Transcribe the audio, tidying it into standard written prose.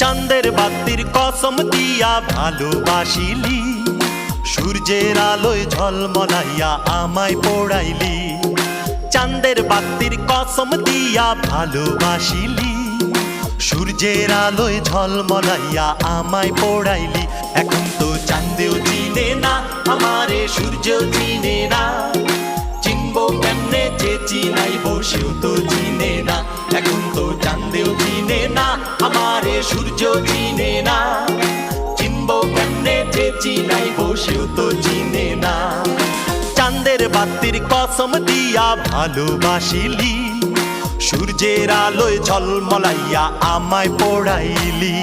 চাঁদের বাতির কসম দিয়া ভালোবাসিলি, সূর্যের আলোয় ঝলমলাইয়া আমায় পোড়াইলি। চাঁদের বাতির কসম দিয়া ভালোবাসিলি, সূর্যের আলোয় ঝলমলাইয়া আমায় পোড়াইলি। এখন তো চাঁদেও চিনে না আমারে, সূর্যও চিনে না, চিনবো কেমনে যে চিনাইবো সেও তো চিনে না। এখন তো চাঁদেও চিনে না আমারে, সূর্যও চিনে না, চিনবো কেমনে যে চিনাইবো সেও তো চিনে না। চাঁদের বাতির কসম দিয়া ভালোবাসিলি, সূর্যের আলোয় ঝলমলাইয়া আমায় পোড়াইলি।